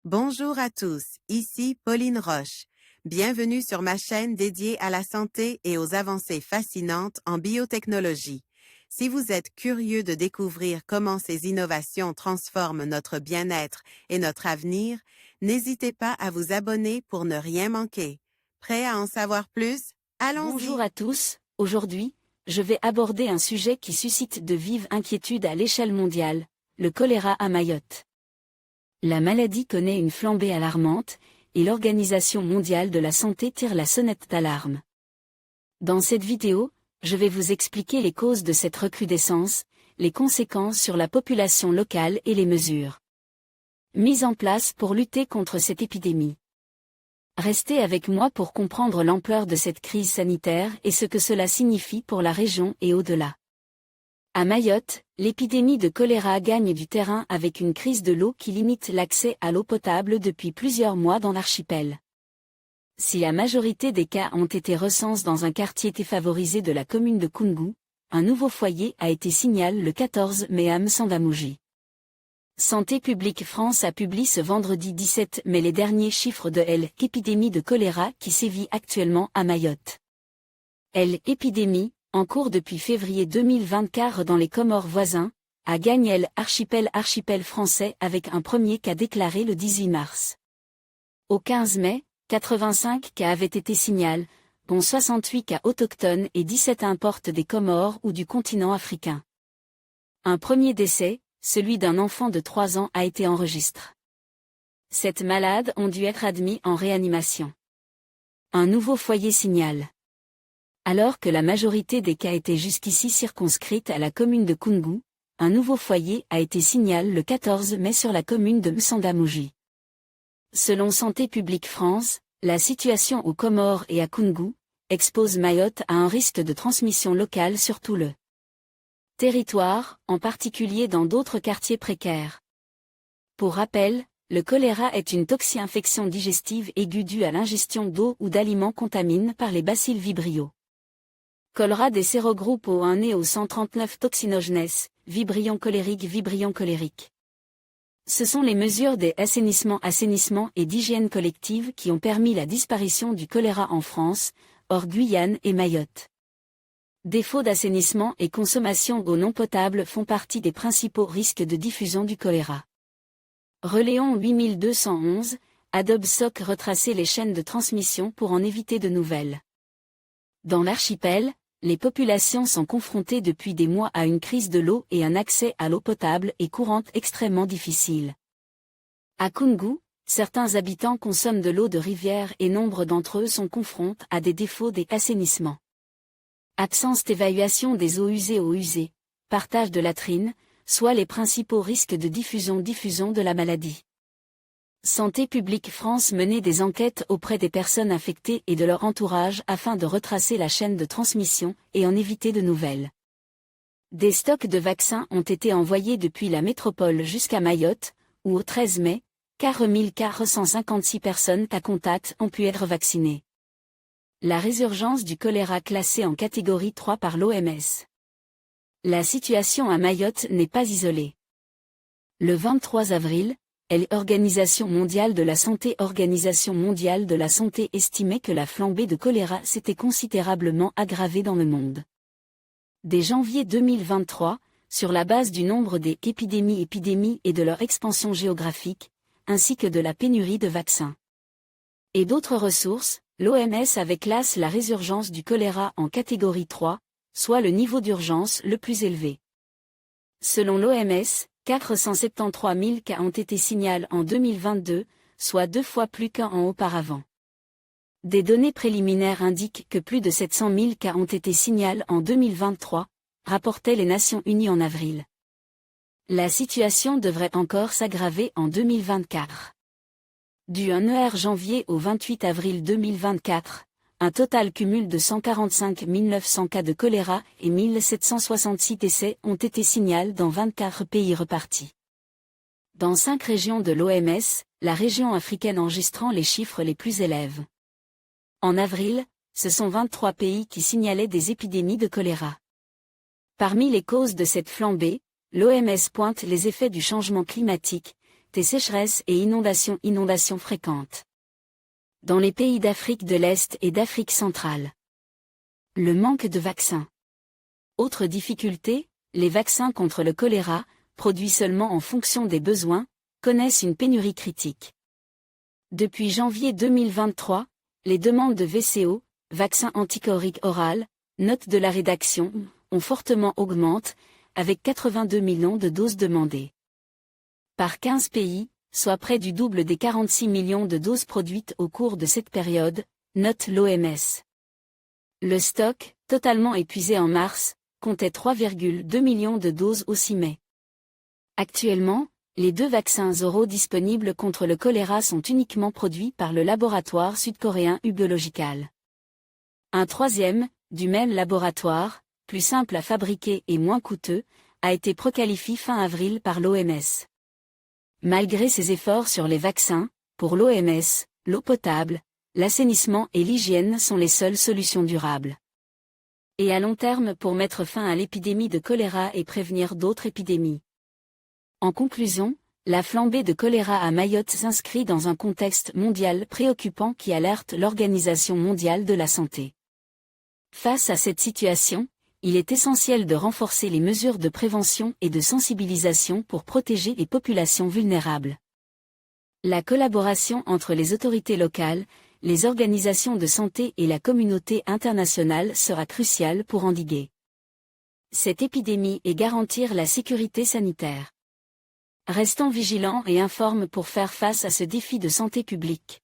Bonjour à tous, ici Pauline Roche. Bienvenue sur ma chaîne dédiée à la santé et aux avancées fascinantes en biotechnologie. Si vous êtes curieux de découvrir comment ces innovations transforment notre bien-être et notre avenir, n'hésitez pas à vous abonner pour ne rien manquer. Prêt à en savoir plus? Bonjour Allons-y! à tous, aujourd'hui, je vais aborder un sujet qui suscite de vives inquiétudes à l'échelle mondiale, le choléra à Mayotte. La maladie connaît une flambée alarmante, et l'Organisation mondiale de la santé tire la sonnette d'alarme. Dans cette vidéo, je vais vous expliquer les causes de cette recrudescence, les conséquences sur la population locale et les mesures mises en place pour lutter contre cette épidémie. Restez avec moi pour comprendre l'ampleur de cette crise sanitaire et ce que cela signifie pour la région et au-delà. À Mayotte, l'épidémie de choléra gagne du terrain avec une crise de l'eau qui limite l'accès à l'eau potable depuis plusieurs mois dans l'archipel. Si la majorité des cas ont été recensés dans un quartier défavorisé de la commune de Koungou, un nouveau foyer a été signalé le 14 mai à M'Sandamouji. Santé publique France a publié ce vendredi 17 mai les derniers chiffres de l'épidémie de choléra qui sévit actuellement à Mayotte. L'épidémie, en cours depuis février 2024 dans les Comores voisins, a gagné l'archipel français avec un premier cas déclaré le 18 mars. Au 15 mai, 85 cas avaient été signalés, dont 68 cas autochtones et 17 importent des Comores ou du continent africain. Un premier décès, celui d'un enfant de 3 ans a été enregistré. 7 malades ont dû être admis en réanimation. Un nouveau foyer signale. Alors que la majorité des cas étaient jusqu'ici circonscrits à la commune de Koungou, un nouveau foyer a été signalé le 14 mai sur la commune de M'Sandamouji. Selon Santé publique France, la situation aux Comores et à Koungou expose Mayotte à un risque de transmission locale sur tout le territoire, en particulier dans d'autres quartiers précaires. Pour rappel, le choléra est une toxi-infection digestive aiguë due à l'ingestion d'eau ou d'aliments contaminés par les bacilles Vibrio. Choléra des sérogroupes O1 né au 139 toxinogenes, Vibrion cholérique. Ce sont les mesures des assainissement et d'hygiène collective qui ont permis la disparition du choléra en France, hors Guyane et Mayotte. Défaut d'assainissement et consommation d'eau non potable font partie des principaux risques de diffusion du choléra. Reléon 8211, Adobe SOC retracer les chaînes de transmission pour en éviter de nouvelles. Dans l'archipel, les populations sont confrontées depuis des mois à une crise de l'eau et un accès à l'eau potable et courante extrêmement difficile. À Koungou, certains habitants consomment de l'eau de rivière et nombre d'entre eux sont confrontés à des défauts d'assainissement. Absence d'évaluation des eaux usées, partage de latrines, soit les principaux risques de diffusion de la maladie. Santé publique France menait des enquêtes auprès des personnes infectées et de leur entourage afin de retracer la chaîne de transmission et en éviter de nouvelles. Des stocks de vaccins ont été envoyés depuis la métropole jusqu'à Mayotte, où au 13 mai, 456 personnes à contact ont pu être vaccinées. La résurgence du choléra classée en catégorie 3 par l'OMS. La situation à Mayotte n'est pas isolée. Le 23 avril, l'Organisation mondiale de la santé estimait que la flambée de choléra s'était considérablement aggravée dans le monde. Dès janvier 2023, sur la base du nombre des épidémies et de leur expansion géographique, ainsi que de la pénurie de vaccins et d'autres ressources, l'OMS avait classé la résurgence du choléra en catégorie 3, soit le niveau d'urgence le plus élevé. Selon l'OMS, 473 000 cas ont été signalés en 2022, soit 2 fois plus qu'un auparavant. Des données préliminaires indiquent que plus de 700 000 cas ont été signalés en 2023, rapportaient les Nations Unies en avril. La situation devrait encore s'aggraver en 2024. Du 1er janvier au 28 avril 2024, un total cumul de 145 900 cas de choléra et 1766 décès ont été signalés dans 24 pays repartis. Dans 5 régions de l'OMS, la région africaine enregistrant les chiffres les plus élevés. En avril, ce sont 23 pays qui signalaient des épidémies de choléra. Parmi les causes de cette flambée, l'OMS pointe les effets du changement climatique, sécheresses et inondations fréquentes. Dans les pays d'Afrique de l'Est et d'Afrique centrale. Le manque de vaccins. Autre difficulté, les vaccins contre le choléra, produits seulement en fonction des besoins, connaissent une pénurie critique. Depuis janvier 2023, les demandes de VCO, vaccin antichorique oral, note de la rédaction, ont fortement augmenté, avec 82 millions de doses demandées. Par 15 pays, soit près du double des 46 millions de doses produites au cours de cette période, note l'OMS. Le stock, totalement épuisé en mars, comptait 3,2 millions de doses au 6 mai. Actuellement, les 2 vaccins oraux disponibles contre le choléra sont uniquement produits par le laboratoire sud-coréen U-Biological. Un troisième, du même laboratoire, plus simple à fabriquer et moins coûteux, a été préqualifié fin avril par l'OMS. Malgré ses efforts sur les vaccins, pour l'OMS, l'eau potable, l'assainissement et l'hygiène sont les seules solutions durables. Et à long terme pour mettre fin à l'épidémie de choléra et prévenir d'autres épidémies. En conclusion, la flambée de choléra à Mayotte s'inscrit dans un contexte mondial préoccupant qui alerte l'Organisation mondiale de la santé. Face à cette situation, il est essentiel de renforcer les mesures de prévention et de sensibilisation pour protéger les populations vulnérables. La collaboration entre les autorités locales, les organisations de santé et la communauté internationale sera cruciale pour endiguer cette épidémie et garantir la sécurité sanitaire. Restons vigilants et informes pour faire face à ce défi de santé publique.